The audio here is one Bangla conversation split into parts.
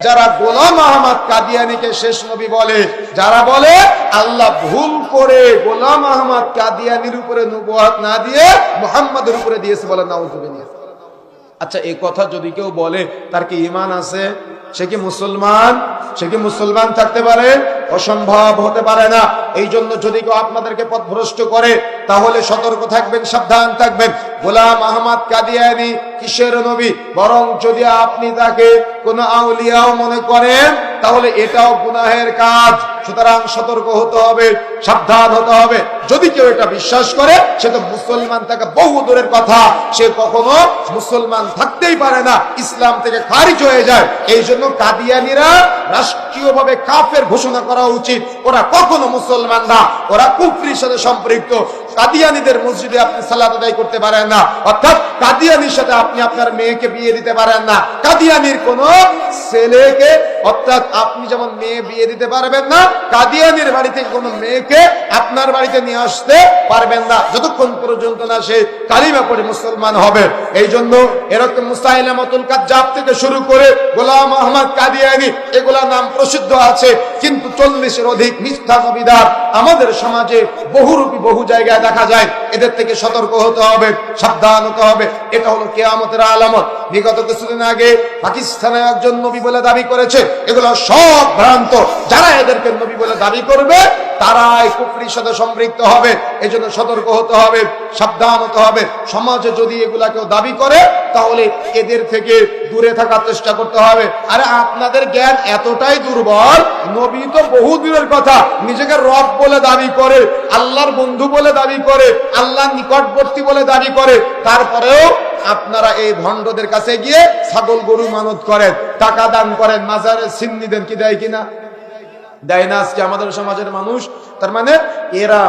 যারা গোলাম আহমদ কাদিয়ানীকে শেষ নবী বলে, যারা বলে আল্লাহ ভুল করে গোলাম আহমদ কাদিয়ানীর উপরে নবুয়ত না দিয়ে মুহাম্মাদের উপরে দিয়েছে, বলে নাউযুবিল্লাহ। আচ্ছা, এই কথা যদি কেউ বলে তার কি ঈমান আছে? সে কি মুসলমান? সে কি মুসলমান থাকতে পারে? অসম্ভব, হতে পারে না। এই জন্য যদি কেউ আপনাদেরকে পথভ্রষ্ট করে তাহলে সতর্ক থাকবেন, সাবধান থাকবেন। গোলাম আহমদ কাদিয়ানী কিসের নবী? বরং যদি আপনি তাকে কোন আউলিয়াও মনে করেন তাহলে এটাও গুনাহের কাজ। সুতরাং সতর্ক হতে হবে, সাবধান হতে হবে। যদি কেউ এটা বিশ্বাস করে সে তো মুসলমান থেকে বহু দূরের কথা, সে কখনো মুসলমান থাকতেই পারে না, ইসলাম থেকে খারিজ হয়ে যায়। এই জন্য কাদিয়ানীরা রাষ্ট্রীয়ভাবে কাফের ঘোষণা করা উচিত। ওরা কখনো মুসলমান না, ওরা কুফরির সাথে সম্পৃক্ত। কাদিয়ানীদের মসজিদে আপনি সালাত আদায় করতে পারেন না, অর্থাৎ কাদিয়ানীর সাথে আপনি আপনার মেয়েকে বিয়ে দিতে পারেন না। কাদিয়ানীর কোন ছেলেকে, অর্থাৎ আপনি যেমন মেয়ে বিয়ে দিতে পারবেন না, কাদিয়ানীর বাড়ি থেকে কোন মেয়েকে আপনার বাড়িতে নিয়ে আসতে পারবেন না, যতক্ষণ পর্যন্ত না সে কালিমা পড়ে মুসলমান হবে। এই জন্য এরকম মুসাইলামাতুল কাজ্জাব থেকে শুরু করে গোলাম আহমদ কাদিয়ানী, এগুলা নাম প্রসিদ্ধ আছে, কিন্তু 40-এর অধিক মিথ্যা নবীদার আমাদের সমাজে বহুরূপী বহু জায়গায় দেখা যায়। এদের থেকে সতর্ক হতে হবে, সাবধান হতে হবে। এটা হলো কিয়ামতের আলামত। বিগত কিছুদিন আগে পাকিস্তানে একজন নবী বলে দাবি করেছে, এগুলো সব ভ্রান্ত। যারা এদেরকে নবী বলে দাবি করবে তারাই কুফরির সাথে সম্পৃক্ত হবে। এই জন্য সতর্ক হতে হবে, সাবধান হতে হবে। সমাজে যদি এগুলা কেউ দাবি করে তাহলে এদের থেকে দূরে থাকার চেষ্টা করতে হবে। আরে আপনাদের জ্ঞান এতটাই দুর্বল, নবী তো বহু দূরের কথা, নিজেকে রব বলে দাবি করে, আল্লাহর বন্ধু বলে দাবি করে, আল্লাহর নিকটবর্তী বলে দাবি করে, তারপরেও আপনারা এই ভণ্ডদের কাছে গিয়ে ছাগল গরু মানত করেন, টাকা দান করেন, মাজারে সিন্নি দেন। কি দেয় কিনা? দেয় না আজকে আমাদের সমাজের মানুষ। তার মানে এরা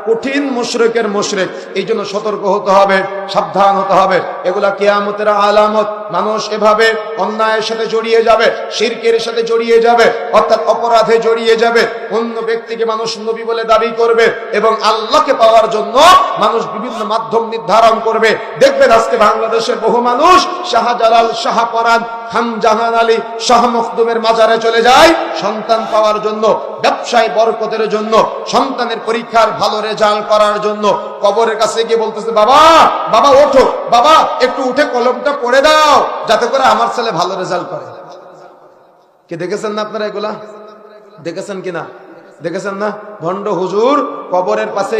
কঠিন মুশরিকের মুশরিক। এই জন্য সতর্ক হতে হবে, সাবধান হতে হবে। এগুলা কিয়ামতের আলামত। মানুষ এভাবে অন্যায়ের সাথে জড়িয়ে যাবে, শিরকের সাথে জড়িয়ে যাবে, অর্থাৎ অপরাধে জড়িয়ে যাবে। অন্য ব্যক্তিকে মানুষ নবী বলে দাবি করবে এবং আল্লাহকে পাওয়ার জন্য মানুষ বিভিন্ন মাধ্যম নির্ধারণ করবে। দেখবেন আজকে বাংলাদেশের বহু মানুষ শাহজালাল, শাহপরান, খান জাহান আলী, শাহ মখদুমের মাজারে চলে যায় সন্তান পাওয়ার জন্য, ব্যবসায় বরকতের জন্য, সন্তানের পরীক্ষার ভালো রেজাল্ট করার জন্য। কবরের কাছে গিয়ে বলতেছে, বাবা বাবা ওঠো, বাবা একটু উঠে কলমটা পড়ে দাও যাতে করে আমার ছেলে ভালো রেজাল্ট করে। কি দেখেছেন না আপনারা? এগুলা দেখেছেন কিনা? দেখেছেন না? ভণ্ড হুজুর কবরের পাশে